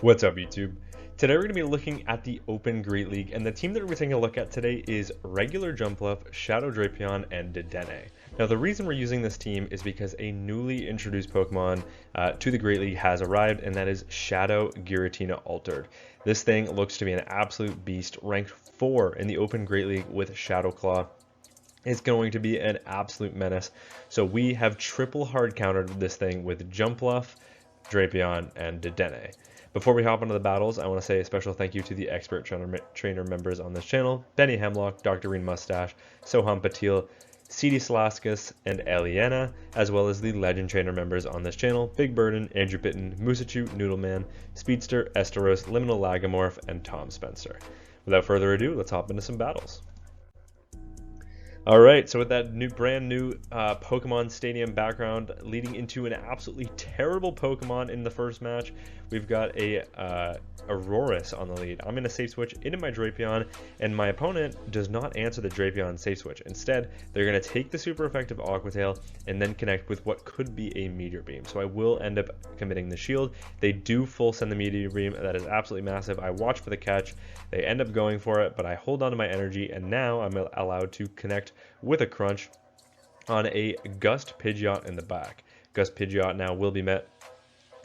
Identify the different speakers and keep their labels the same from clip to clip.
Speaker 1: What's up, YouTube? Today we're going to be looking at the Open Great League, and the team that we're taking a look at today is regular Jumpluff, Shadow Drapion, and Dedenne. Now the reason we're using this team is because a newly introduced Pokemon to the Great League has arrived, and that is Shadow Giratina Altered. This thing looks to be an absolute beast, ranked 4 in the Open Great League with Shadow Claw. It's going to be an absolute menace. So we have triple hard countered this thing with Jumpluff, Drapion, and Dedenne. Before we hop into the battles, I want to say a special thank you to the expert trainer members on this channel: Benny Hemlock, Dr. Green Mustache, Soham Patil, CD Salaskas, and Eliana, as well as the legend trainer members on this channel: Big Burden, Andrew Bitten, Musachu, Noodleman, Speedster, Esteros, Liminal Lagomorph, and Tom Spencer. Without further ado, let's hop into some battles. Alright, so with that brand new Pokemon Stadium background leading into an absolutely terrible Pokemon in the first match, we've got a Aurorus on the lead. I'm going to safe switch into my Drapion, and my opponent does not answer the Drapion safe switch. Instead, they're going to take the super effective Aqua Tail and then connect with what could be a Meteor Beam. So I will end up committing the shield. They do full send the Meteor Beam. That is absolutely massive. I watch for the catch. They end up going for it, but I hold on to my energy, and now I'm allowed to connect with a crunch on a Gust Pidgeot in the back. Gust Pidgeot now will be met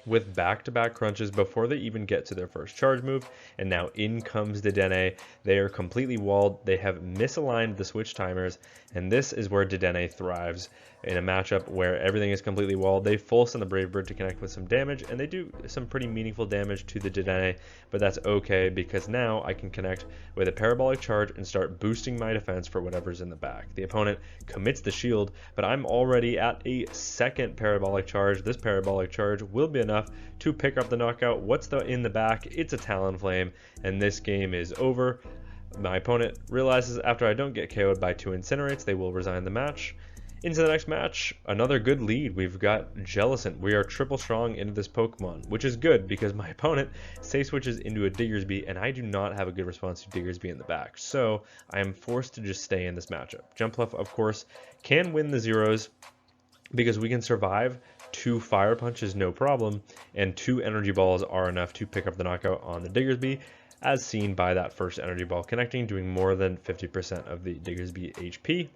Speaker 1: with back-to-back crunches before they even get to their first charge move, and now in comes Dedenne. They are completely walled. They have misaligned the switch timers, and this is where Dedenne thrives. In a matchup where everything is completely walled, they full send the Brave Bird to connect with some damage, and they do some pretty meaningful damage to the Dedenne, but that's okay because now I can connect with a Parabolic Charge and start boosting my defense for whatever's in the back. The opponent commits the shield, but I'm already at a second Parabolic Charge. This Parabolic Charge will be enough to pick up the knockout. What's in the back? It's a Talonflame, and this game is over. My opponent realizes after I don't get KO'd by 2 Incinerates, they will resign the match. Into the next match, another good lead. We've got Jellicent. We are triple strong into this Pokemon, which is good because my opponent safe switches into a Diggersby, and I do not have a good response to Diggersby in the back. So I am forced to just stay in this matchup. Jumpluff, of course, can win the zeros because we can survive 2 Fire Punches no problem, and 2 Energy Balls are enough to pick up the knockout on the Diggersby, as seen by that first Energy Ball connecting, doing more than 50% of the Diggersby HP.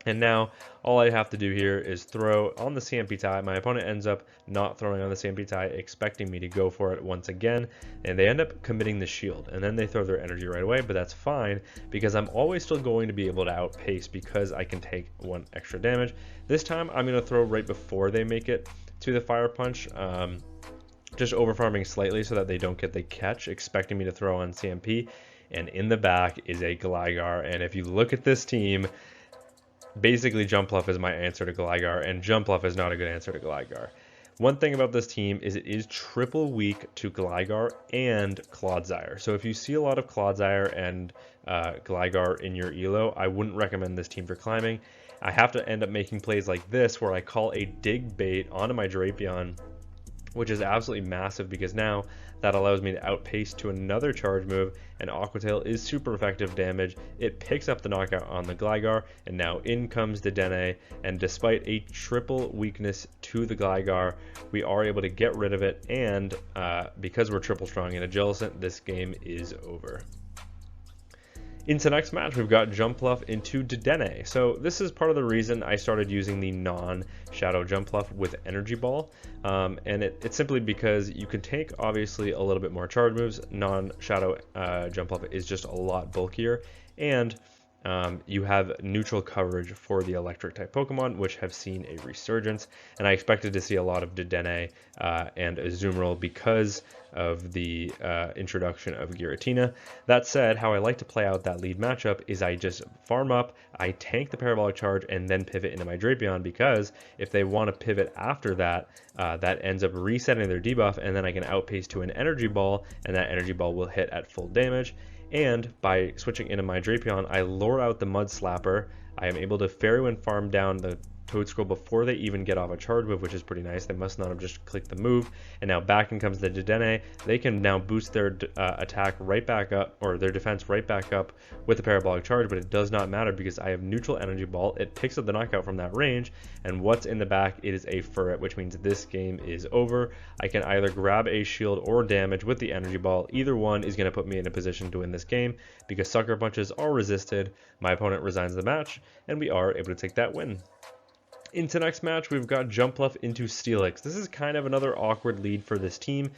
Speaker 1: And now all I have to do here is throw on the CMP tie. My opponent ends up not throwing on the CMP tie, expecting me to go for it once again, and they end up committing the shield, and then they throw their energy right away, but that's fine because I'm always still going to be able to outpace because I can take 1 extra damage. This time I'm going to throw right before they make it to the Fire Punch, just over farming slightly so that they don't get the catch, expecting me to throw on CMP, and in the back is a Gligar. And if you look at this team, basically Jumpluff is my answer to Gligar, and Jumpluff is not a good answer to Gligar. One thing about this team is it is triple weak to Gligar and Clodsire. So if you see a lot of Clodsire and Gligar in your elo, I wouldn't recommend this team for climbing. I have to end up making plays like this where I call a dig bait onto my Drapion, which is absolutely massive because now that allows me to outpace to another charge move, and Aqua Tail is super effective damage. It picks up the knockout on the Gligar, and now in comes Dedenne, and despite a triple weakness to the Gligar, we are able to get rid of it, and because we're triple strong in a Jellicent, this game is over. Into the next match, we've got Jumpluff into Dedenne. So this is part of the reason I started using the non-Shadow Jumpluff with Energy Ball, and it's simply because you can take obviously a little bit more charge moves. Non-Shadow Jumpluff is just a lot bulkier, and you have neutral coverage for the electric type Pokemon, which have seen a resurgence, and I expected to see a lot of Dedenne and Azumarill because of the introduction of Giratina. That said, how I like to play out that lead matchup is I just farm up, I tank the Parabolic Charge, and then pivot into my Drapion, because if they want to pivot after that, that ends up resetting their debuff, and then I can outpace to an Energy Ball, and that Energy Ball will hit at full damage. And by switching into my Drapion, I lure out the Mud Slapper. I am able to Fairy Wind farm down the Toad Scroll before they even get off a charge move, which is pretty nice. They must not have just clicked the move. And now back in comes the Dedenne. They can now boost their attack right back up, or their defense right back up with a parabolic charge, but it does not matter because I have neutral energy ball. It picks up the knockout from that range, and what's in the back? It is a Furret, which means this game is over. I can either grab a shield or damage with the energy ball. Either one is going to put me in a position to win this game because sucker punches are resisted. My opponent resigns the match, and we are able to take that win. Into next match, we've got Twelfth into Steelix. This is kind of another awkward lead for this team,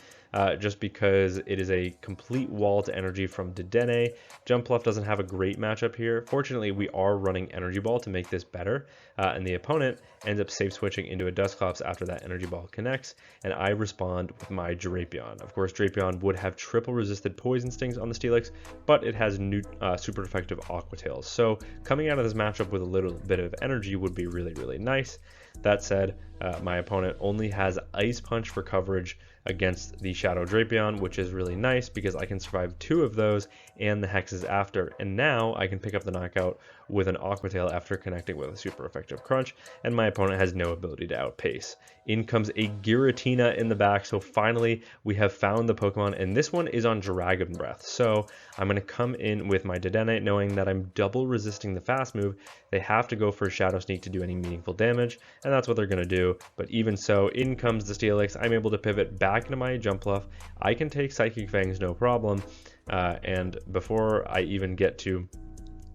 Speaker 1: just because it is a complete wall to energy from Dedenne. Twelfth doesn't have a great matchup here. Fortunately, we are running Energy Ball to make this better, and the opponent ends up safe switching into a Dusclops after that Energy Ball connects, and I respond with my Drapion. Of course, Drapion would have triple resisted Poison Stings on the Steelix, but it has new super effective Aqua Tails. So coming out of this matchup with a little bit of energy would be really, really nice. That said, my opponent only has Ice Punch for coverage against the Shadow Drapion, which is really nice because I can survive 2 of those and the hexes after, and now I can pick up the knockout with an Aqua Tail after connecting with a super effective crunch, and my opponent has no ability to outpace. In comes a Giratina in the back, so finally we have found the Pokemon, and this one is on Dragon Breath. So I'm going to come in with my Dedenne knowing that I'm double resisting the fast move. They have to go for Shadow Sneak to do any meaningful damage, and that's what they're going to do. But even so, in comes the Steelix. I'm able to pivot back into my Jumpluff. I can take Psychic Fangs no problem, and before I even get to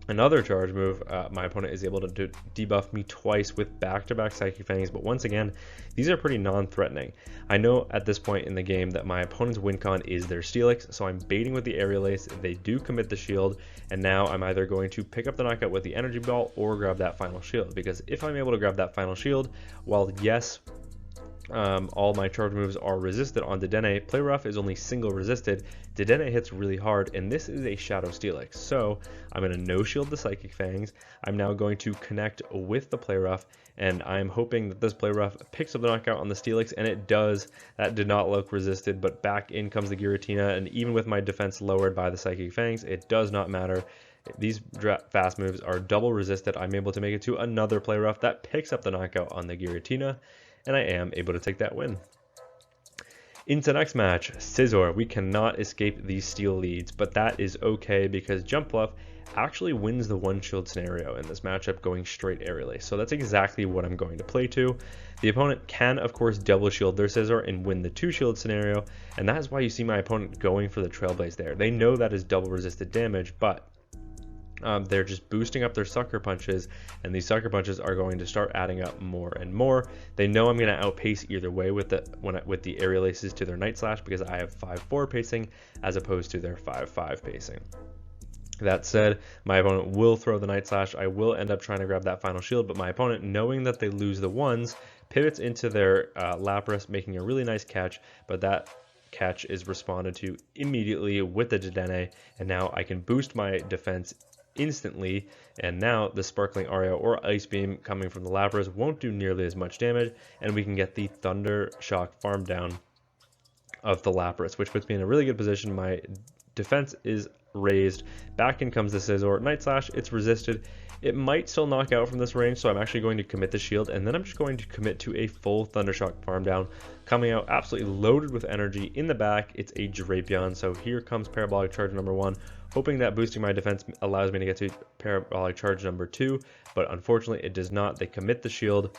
Speaker 1: another charge move, my opponent is able to debuff me twice with back-to-back Psychic Fangs, but once again, these are pretty non-threatening. I know at this point in the game that my opponent's win con is their Steelix, so I'm baiting with the Aerial Ace. They do commit the shield, and now I'm either going to pick up the knockout with the Energy Ball or grab that final shield, because if I'm able to grab that final shield, while yes, all my charge moves are resisted on Dedenne, Play Rough is only single resisted. Dedenne hits really hard, and this is a Shadow Steelix. So I'm going to no shield the Psychic Fangs. I'm now going to connect with the Play Rough, and I'm hoping that this Play Rough picks up the knockout on the Steelix, and it does. That did not look resisted, but back in comes the Giratina, and even with my defense lowered by the Psychic Fangs, it does not matter. These fast moves are double resisted. I'm able to make it to another Play Rough that picks up the knockout on the Giratina, and I am able to take that win. Into next match, Scizor. We cannot escape these steel leads, but that is okay because Jumpluff actually wins the one shield scenario in this matchup going straight Aerial Ace. So that's exactly what I'm going to play to. The opponent can, of course, double shield their Scizor and win the 2 shield scenario, and that is why you see my opponent going for the Trailblaze there. They know that is double resisted damage, but they're just boosting up their sucker punches, and these sucker punches are going to start adding up more and more. They know I'm going to outpace either way with the Aerial Aces to their Night Slash because I have 5-4 pacing as opposed to their 5-5 pacing. That said, my opponent will throw the Night Slash. I will end up trying to grab that final shield, but my opponent, knowing that they lose the ones, pivots into their Lapras, making a really nice catch, but that catch is responded to immediately with the Dedenne, and now I can boost my defense instantly, and now the Sparkling Aria or Ice Beam coming from the Lapras won't do nearly as much damage, and we can get the Thunder Shock farm down of the Lapras, which puts me in a really good position. My defense is raised. Back in comes the Scizor. Night Slash, it's resisted. It might still knock out from this range, so I'm actually going to commit the shield, and then I'm just going to commit to a full Thundershock farm down, coming out absolutely loaded with energy. In the back, it's a Drapion, so here comes Parabolic Charge number 1, hoping that boosting my defense allows me to get to Parabolic Charge number 2, but unfortunately it does not. They commit the shield,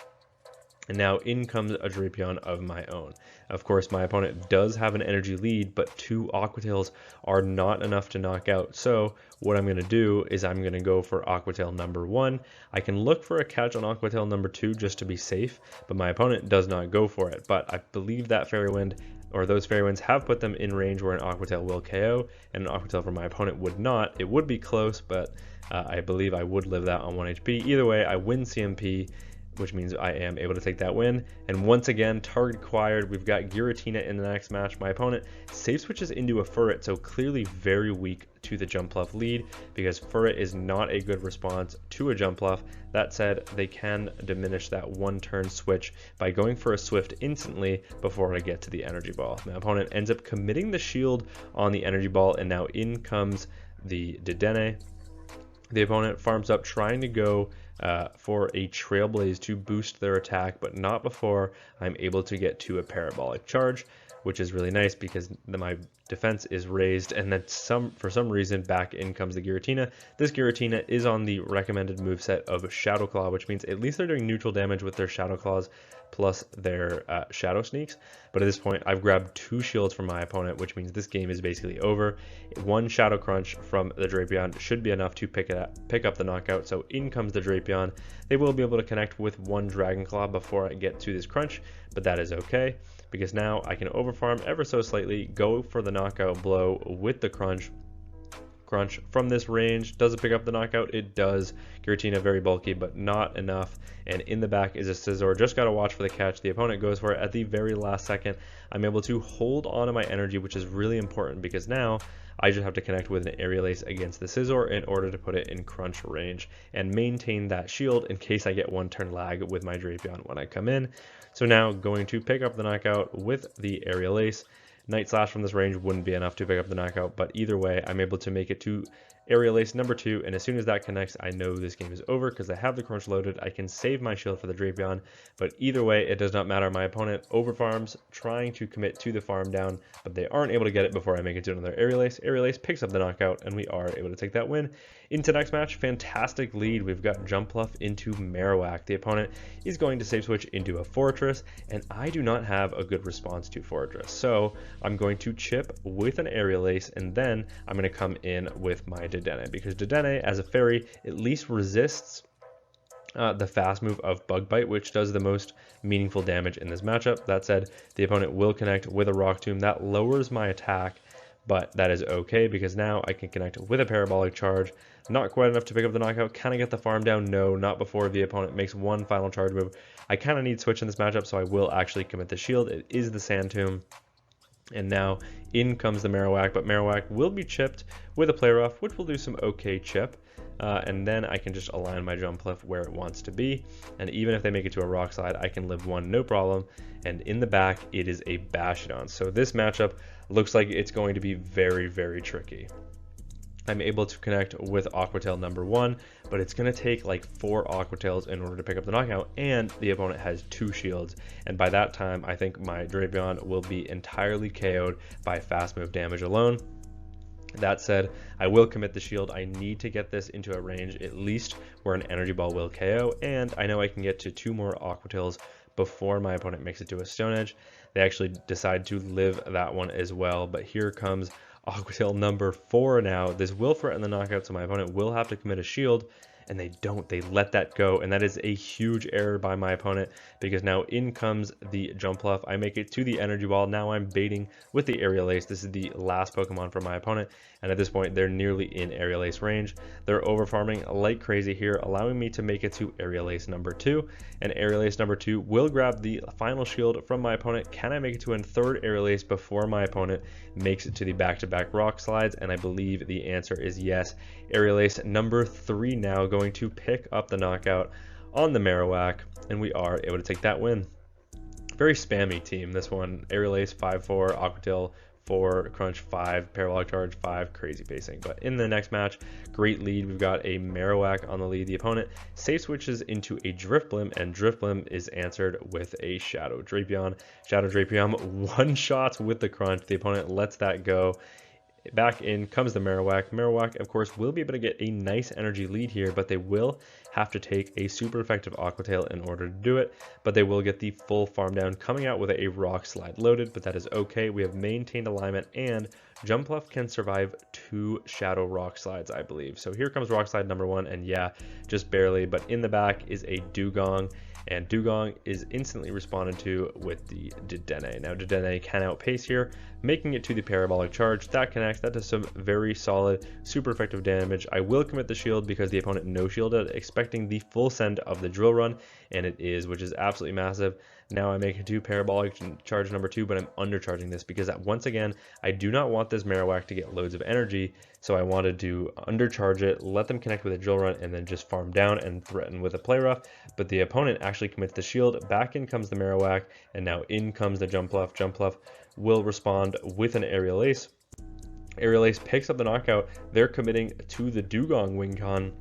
Speaker 1: and now in comes a Drapion of my own. Of course, my opponent does have an energy lead, but 2 Aqua Tails are not enough to knock out. So what I'm going to do is I'm going to go for Aqua Tail number 1. I can look for a catch on Aqua Tail number 2 just to be safe, but my opponent does not go for it. But I believe that Fairy Wind, or those Fairy Winds, have put them in range where an Aqua Tail will KO, and an Aqua Tail from my opponent would not. It would be close, but I believe I would live that on 1 HP. Either way, I win CMP, which means I am able to take that win. And once again, target acquired. We've got Giratina in the next match. My opponent safe switches into a Furret, so clearly very weak to the Jumpluff lead because Furret is not a good response to a Jumpluff. That said, they can diminish that 1-turn switch by going for a Swift instantly before I get to the Energy Ball. My opponent ends up committing the shield on the Energy Ball, and now in comes the Dedenne. The opponent farms up trying to go for a Trailblaze to boost their attack, but not before I'm able to get to a parabolic charge, which is really nice because my defense is raised, and then for some reason back in comes the Giratina. This Giratina is on the recommended moveset of Shadow Claw, which means at least they're doing neutral damage with their Shadow Claws plus their Shadow Sneaks. But at this point, I've grabbed 2 shields from my opponent, which means this game is basically over. 1 Shadow Crunch from the Drapion should be enough to pick up the knockout. So in comes the Drapion. They will be able to connect with 1 Dragon Claw before I get to this crunch, but that is okay, because now I can overfarm ever so slightly, go for the knockout blow with the crunch from this range. Does it pick up the knockout? It does. Giratina very bulky, but not enough. And in the back is a Scizor. Just got to watch for the catch. The opponent goes for it at the very last second. I'm able to hold on to my energy, which is really important because now I just have to connect with an Aerial Ace against the Scizor in order to put it in crunch range and maintain that shield in case I get 1 turn lag with my Drapion when I come in. So now going to pick up the knockout with the Aerial Ace. Night Slash from this range wouldn't be enough to pick up the knockout, but either way, I'm able to make it to Aerial Ace number 2, and as soon as that connects, I know this game is over because I have the crunch loaded. I can save my shield for the Drapion, but either way, it does not matter. My opponent overfarms, trying to commit to the farm down, but they aren't able to get it before I make it to another Aerial Ace. Aerial Ace picks up the knockout, and we are able to take that win. Into next match, fantastic lead. We've got Jumpluff into Marowak. The opponent is going to save switch into a Fortress, and I do not have a good response to Fortress, so I'm going to chip with an Aerial Ace, and then I'm going to come in with my Dedenne, because Dedenne, as a fairy, at least resists the fast move of Bug Bite, which does the most meaningful damage in this matchup. That said, the opponent will connect with a Rock Tomb. That lowers my attack, but that is okay because now I can connect with a Parabolic Charge. Not quite enough to pick up the knockout. Can I get the farm down? No, not before the opponent makes 1 final charge move. I kind of need switch in this matchup, so I will actually commit the shield. It is the Sand Tomb. And now in comes the Marowak, but Marowak will be chipped with a Play Rough, which will do some okay chip. And then I can just align my Jumpluff where it wants to be. And even if they make it to a Rock Slide, I can live 1, no problem. And in the back, it is a Bastiodon. So this matchup looks like it's going to be very, very tricky. I'm able to connect with Aquatail number 1, but it's going to take like 4 Aquatails in order to pick up the knockout, and the opponent has 2 shields, and by that time I think my Drapion will be entirely KO'd by fast move damage alone. That said, I will commit the shield. I need to get this into a range at least where an Energy Ball will KO, and I know I can get to 2 more Aquatails before my opponent makes it to a Stone Edge. They actually decide to live that one as well, but here comes Aquatail number 4 now. This will threaten the knockout, so my opponent will have to commit a shield, and they don't. They let that go, and that is a huge error by my opponent because now in comes the Jumpluff. I make it to the Energy Ball. Now I'm baiting with the Aerial Ace. This is the last Pokemon for my opponent, and at this point they're nearly in Aerial Ace range. They're overfarming like crazy here, allowing me to make it to Aerial Ace number 2, and Aerial Ace number 2 will grab the final shield from my opponent. Can I make it to a 3rd Aerial Ace before my opponent makes it to the back-to-back Rock Slides? And I believe the answer is yes. Aerial Ace number 3 now going to pick up the knockout on the Marowak, and we are able to take that win. Very spammy team, this one. Aerial Ace 5-4, Aquatail 4, Crunch 5, Parabolic Charge 5, crazy pacing. But in the next match, great lead. We've got a Marowak on the lead. The opponent safe switches into a Drifblim, and Drifblim is answered with a Shadow Drapion. Shadow Drapion one-shots with the Crunch. The opponent lets that go. Back in comes the Marowak. Marowak, of course, will be able to get a nice energy lead here, but they will have to take a super effective Aquatail in order to do it, but they will get the full farm down, coming out with a Rock Slide loaded, but that is okay. We have maintained alignment, and Jumpluff can survive 2 Shadow Rock Slides, I believe. So here comes Rock Slide number 1, and yeah, just barely, but in the back is a Dugong, and Dugong is instantly responded to with the Dedenne. Now Dedenne can outpace here, making it to the Parabolic Charge. That connects. That does some very solid, super effective damage. I will commit the shield because the opponent no shielded, expecting the full send of the Drill Run, and it is, which is absolutely massive. Now I make it to Parabolic Charge number 2, but I'm undercharging this because once again, I do not want this Marowak to get loads of energy, so I wanted to undercharge it, let them connect with a Drill Run, and then just farm down and threaten with a Play Rough. But the opponent actually commits the shield. Back in comes the Marowak, and now in comes the Jumpluff. Jumpluff will respond with an Aerial Ace. Aerial Ace picks up the knockout. They're committing to the Dugong Wing Con.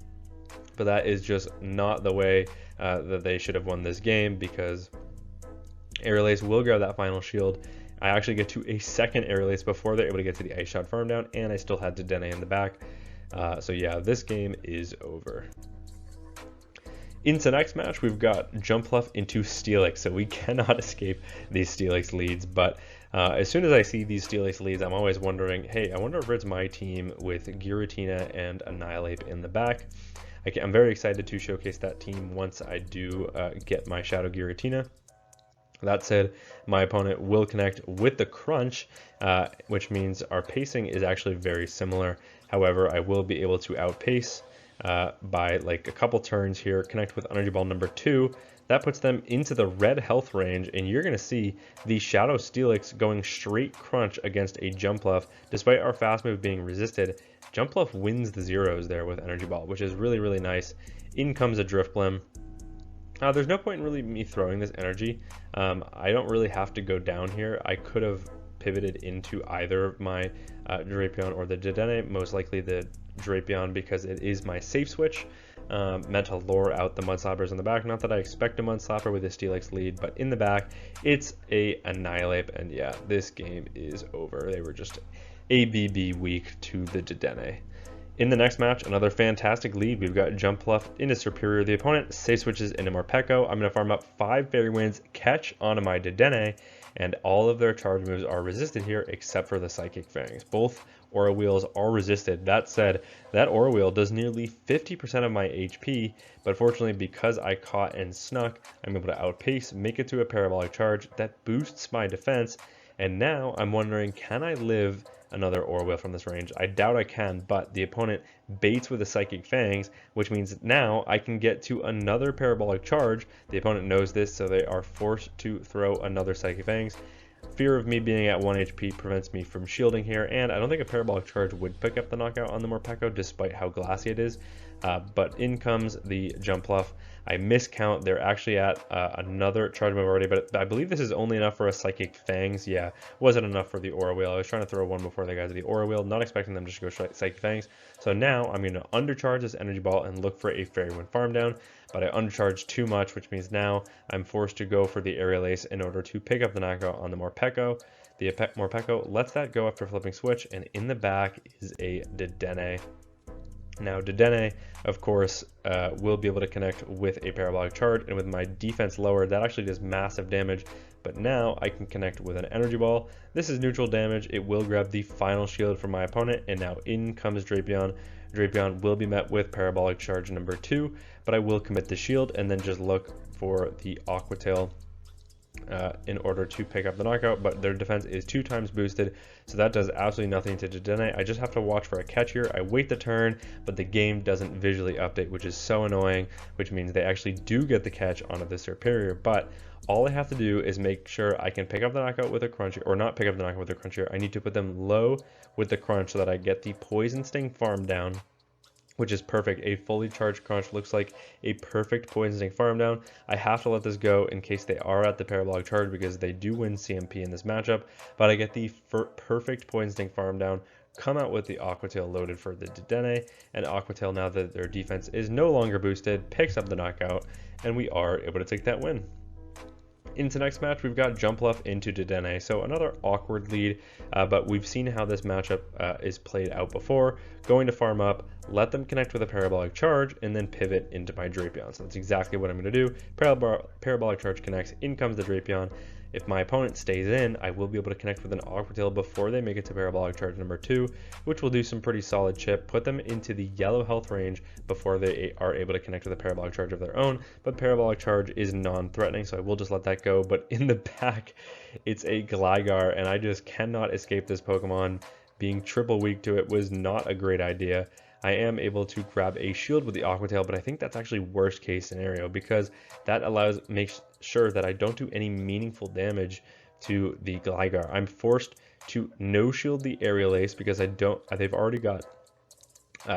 Speaker 1: but that is just not the way that they should have won this game, because Aerial Ace will grab that final shield. I actually get to a second Aerial Ace before they're able to get to the Ice Shot farm down, and I still had Dedenne in the back. So yeah, this game is over. Into next match, we've got Twelfth into Steelix, so we cannot escape these Steelix leads. But as soon as I see these Steelix leads, I'm always wondering, hey, I wonder if it's my team with Giratina and Annihilate in the back. I'm very excited to showcase that team once I do get my Shadow Giratina. That said, my opponent will connect with the Crunch, which means our pacing is actually very similar. However, I will be able to outpace by like a couple turns here, connect with Energy Ball number 2. That puts them into the red health range, and you're going to see the Shadow Steelix going straight Crunch against a Twelfth. Despite our fast move being resisted, Twelfth wins the zeros there with Energy Ball, which is really, really nice. In comes a Drifblim. There's no point in really me throwing this energy. I don't really have to go down here. I could have pivoted into either my Drapion or the Dedenne, most likely the Drapion, because it is my safe switch. Meant to lure out the Mudslappers in the back. Not that I expect a Mudslapper with a Steelix lead, but in the back, it's a Annihilate, and yeah, this game is over. They were just ABB weak to the Dedenne. In the next match, another fantastic lead. We've got Twelfth into Superior. The opponent safe switches into Morpeko. I'm going to farm up 5 Fairy Winds, catch onto my Dedenne, and all of their charge moves are resisted here except for the Psychic Fangs. Both Aura Wheels are resisted. That said, that Aura Wheel does nearly 50% of my HP, but fortunately because I caught and snuck, I'm able to outpace, make it to a Parabolic Charge that boosts my defense, and now I'm wondering, can I live another Aura Wheel from this range? I doubt I can, but the opponent baits with the Psychic Fangs, which means now I can get to another Parabolic Charge. The opponent knows this, so they are forced to throw another Psychic Fangs. Fear of me being at 1 HP prevents me from shielding here, and I don't think a Parabolic Charge would pick up the knockout on the Morpeko despite how glassy it is. But in comes the Twelfth. I miscount. They're actually at another charge move already, but I believe this is only enough for a Psychic Fangs. Yeah, wasn't enough for the Aura Wheel. I was trying to throw one before they got to the Aura Wheel, not expecting them to just go Psychic Fangs. So now I'm going to undercharge this Energy Ball and look for a Fairy Wind farm down, but I undercharged too much, which means now I'm forced to go for the Aerial Ace in order to pick up the knockout on the Morpeko. The Morpeko lets that go after flipping switch, and in the back is a Dedenne. Now Dedenne, of course, will be able to connect with a Parabolic Charge, and with my defense lower, that actually does massive damage. But now I can connect with an Energy Ball. This is neutral damage. It will grab the final shield from my opponent, and now in comes Drapion. Drapion will be met with Parabolic Charge number 2, but I will commit the shield and then just look for the Aqua Tail in order to pick up the knockout, but their defense is 2 times boosted, so that does absolutely nothing to Dedenne. I just have to watch for a catch here. I wait the turn, but the game doesn't visually update, which is so annoying, which means they actually do get the catch onto the Superior, but all I have to do is make sure I can pick up the knockout with a Crunch, or not pick up the knockout with a Crunch here. I need to put them low with the Crunch so that I get the Poison Sting farm down, which is perfect. A fully charged Crunch looks like a perfect Poison Sting farm down. I have to let this go in case they are at the Parabolic Charge, because they do win CMP in this matchup, but I get the perfect Poison Sting farm down, come out with the Aqua Tail loaded for the Dedenne, and Aqua Tail, now that their defense is no longer boosted, picks up the knockout, and we are able to take that win. Into next match, we've got Twelfth into Dedenne, so another awkward lead, but we've seen how this matchup is played out before. Going to farm up, let them connect with a Parabolic Charge, and then pivot into my Drapion. So that's exactly what I'm going to do. Parabolic Charge connects, in comes the Drapion. If my opponent stays in, I will be able to connect with an Aqua Tail before they make it to Parabolic Charge number 2, which will do some pretty solid chip, put them into the yellow health range before they are able to connect with a Parabolic Charge of their own, but Parabolic Charge is non-threatening, so I will just let that go. But in the back, it's a Gligar, and I just cannot escape this Pokemon. Being triple weak to it was not a great idea. I am able to grab a shield with the Aqua Tail, but I think that's actually worst case scenario, because that makes sure that I don't do any meaningful damage to the Gligar. I'm forced to no shield the Aerial Ace because they've already got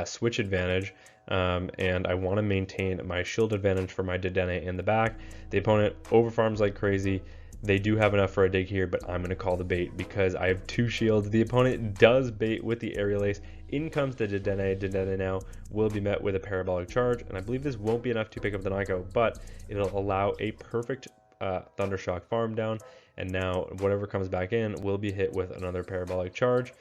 Speaker 1: switch advantage, and I want to maintain my shield advantage for my Dedenne in the back. The opponent overfarms like crazy, They do have enough for a dig here, but I'm going to call the bait because I have 2 shields. The opponent does bait with the aerial ace. In comes the Dedenne. Dedenne now will be met with a parabolic charge, and I believe this won't be enough to pick up the knockout, but it'll allow a perfect Thundershock farm down, and now whatever comes back in will be hit with another parabolic charge.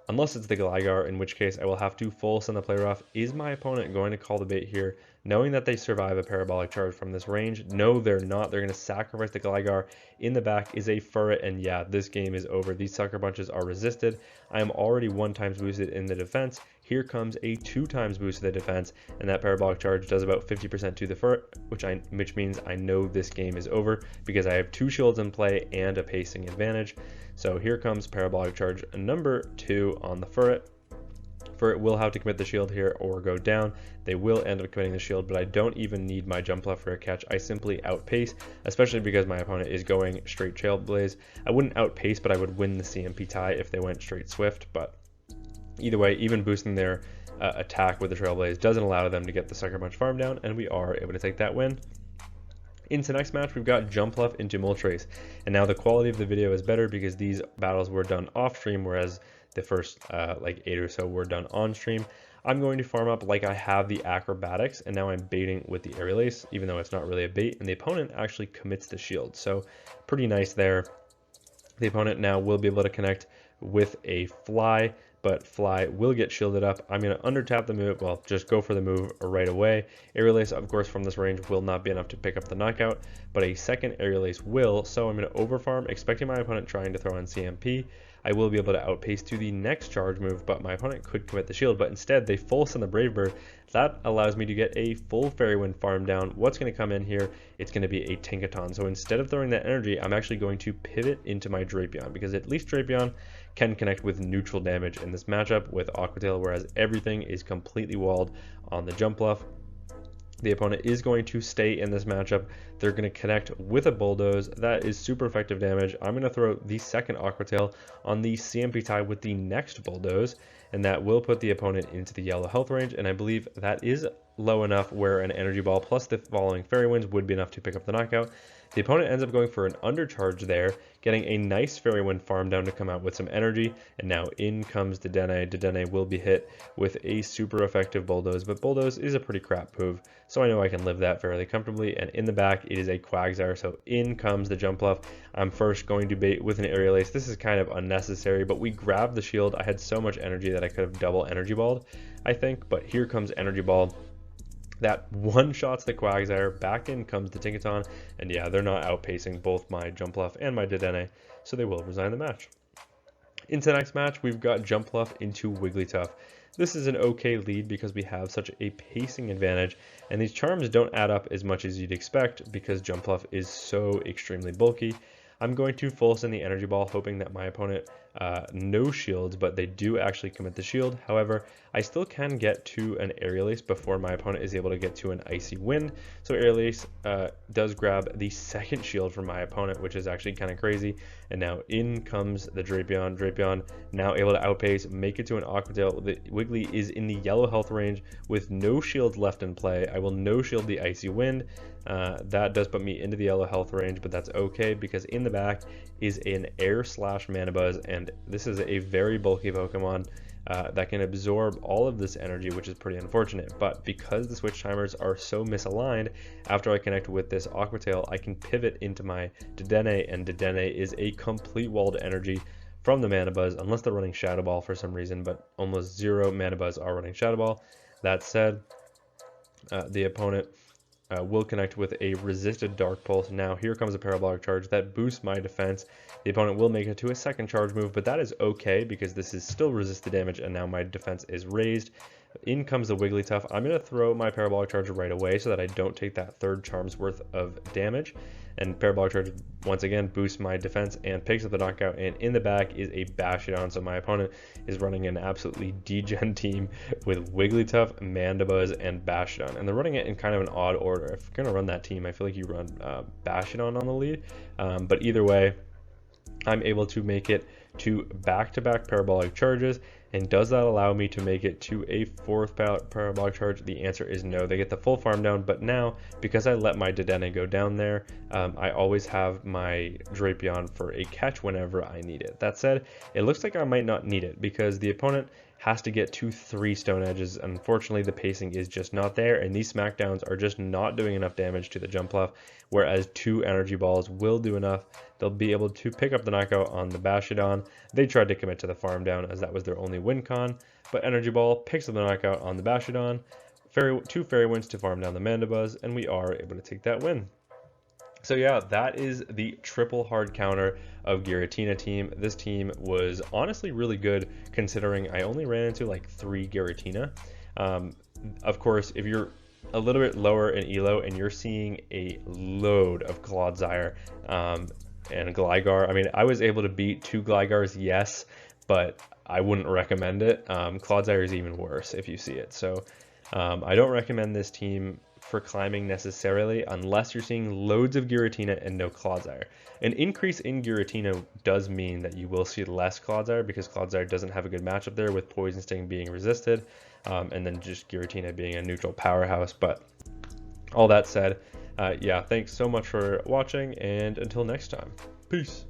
Speaker 1: Unless it's the Gligar, in which case I will have to full send the player off. Is my opponent going to call the bait here, knowing that they survive a parabolic charge from this range? No, they're not. They're going to sacrifice the Gligar. In the back is a Furret, and yeah, this game is over. These Sucker Punches are resisted. I am already 1 times boosted in the defense. Here comes a 2 times boost to the defense, and that parabolic charge does about 50% to the Furret, which means I know this game is over because I have 2 shields in play and a pacing advantage. So here comes parabolic charge number 2 on the Furret. Furret will have to commit the shield here or go down. They will end up committing the shield, but I don't even need my jump left for a catch. I simply outpace, especially because my opponent is going straight Trailblaze. I wouldn't outpace, but I would win the CMP tie if they went straight Swift. But either way, even boosting their attack with the Trailblaze doesn't allow them to get the Sucker Punch farm down, and we are able to take that win. Into next match, we've got Jumpluff into Moltres, and now the quality of the video is better because these battles were done off stream, whereas the first like 8 or so were done on stream. I'm going to farm up like I have the acrobatics, and now I'm baiting with the aerial ace, even though it's not really a bait, and the opponent actually commits the shield, so pretty nice there. The opponent now will be able to connect with a Fly, but Fly will get shielded up. I'm going to under tap the move, well, just go for the move right away. Aerial Ace, of course, from this range will not be enough to pick up the knockout, but a second Aerial Ace will, so I'm going to overfarm, expecting my opponent trying to throw on CMP. I will be able to outpace to the next charge move, but my opponent could commit the shield, but instead they full send the Brave Bird. That allows me to get a full Fairy Wind farm down. What's going to come in here? It's going to be a Tinkaton. So instead of throwing that energy, I'm actually going to pivot into my Drapion, because at least Drapion can connect with neutral damage in this matchup with Aqua Tail, whereas everything is completely walled on the Jumpluff. The opponent is going to stay in this matchup. They're going to connect with a Bulldoze. That is super effective damage. I'm going to throw the second Aqua Tail on the CMP tie with the next Bulldoze, and that will put the opponent into the yellow health range, and I believe that is low enough where an Energy Ball plus the following Fairy Winds would be enough to pick up the knockout. The opponent ends up going for an undercharge there, getting a nice Fairy Wind farm down to come out with some energy, and now in comes Dedenne. Dedenne will be hit with a super effective Bulldoze, but Bulldoze is a pretty crap move, so I know I can live that fairly comfortably, and in the back it is a Quagsire, so in comes the Jumpluff. I'm first going to bait with an Aerial Ace. This is kind of unnecessary, but we grabbed the shield. I had so much energy that I could have double Energy Balled, I think, but here comes Energy Ball. That one-shots the Quagsire, back in comes the Tinkaton, and yeah, they're not outpacing both my Jumpluff and my Dedenne, so they will resign the match. Into the next match, we've got Jumpluff into Wigglytuff. This is an okay lead because we have such a pacing advantage, and these charms don't add up as much as you'd expect because Jumpluff is so extremely bulky. I'm going to full send the Energy Ball, hoping that my opponent no shields, but they do actually commit the shield. However, I still can get to an Aerial Ace before my opponent is able to get to an Icy Wind. So Aerial Ace does grab the second shield from my opponent, which is actually kind of crazy. And now in comes the Drapion. Drapion now able to outpace, make it to an Aqua Tail. The Wiggly is in the yellow health range with no shields left in play. I will no shield the Icy Wind. That does put me into the yellow health range, but that's okay because in the back is an Air Slash Mana Buzz, and this is a very bulky Pokemon that can absorb all of this energy, which is pretty unfortunate. But because the switch timers are so misaligned, after I connect with this Aqua Tail, I can pivot into my Dedenne, and Dedenne is a complete walled energy from the Mana Buzz, unless they're running Shadow Ball for some reason, but almost zero Mana Buzz are running Shadow Ball. That said, the opponent will connect with a resisted Dark Pulse. Now here comes a Parabolic Charge that boosts my defense. The opponent will make it to a second charge move, but that is okay because this is still resisted damage, and now my defense is raised. In comes the Wigglytuff. I'm going to throw my Parabolic Charge right away so that I don't take that third charm's worth of damage. And Parabolic Charge once again boosts my defense and picks up the knockout, and in the back is a Bastiodon, so my opponent is running an absolutely degen team with Wigglytuff, Mandibuzz, and Bastiodon, and they're running it in kind of an odd order. If you're going to run that team, I feel like you run Bastiodon on the lead, but either way, I'm able to make it to back-to-back parabolic charges. And does that allow me to make it to a fourth parabolic charge? The answer is no. They get the full farm down, but now, because I let my Dedenne go down there, I always have my Drapion for a catch whenever I need it. That said, it looks like I might not need it because the opponent has to get to 3 Stone Edges. Unfortunately, the pacing is just not there, and these smackdowns are just not doing enough damage to the Jumpluff, whereas 2 energy balls will do enough. They'll be able to pick up the knockout on the Bastiodon. They tried to commit to the farm down as that was their only win con, but energy ball picks up the knockout on the Bastiodon, 2 Fairy Winds to farm down the Mandibuzz, and we are able to take that win. So yeah, that is the triple hard counter of Giratina team. This team was honestly really good considering I only ran into like 3 Giratina. Of course, if you're a little bit lower in Elo and you're seeing a load of Clodsire and Gligar, I mean, I was able to beat 2 Gligars, yes, but I wouldn't recommend it. Clodsire is even worse if you see it. So I don't recommend this team for climbing necessarily unless you're seeing loads of Giratina and no Clodsire. An increase in Giratina does mean that you will see less Clodsire because Clodsire doesn't have a good matchup there with Poison Sting being resisted and then just Giratina being a neutral powerhouse. But all that said, yeah, thanks so much for watching, and until next time, peace.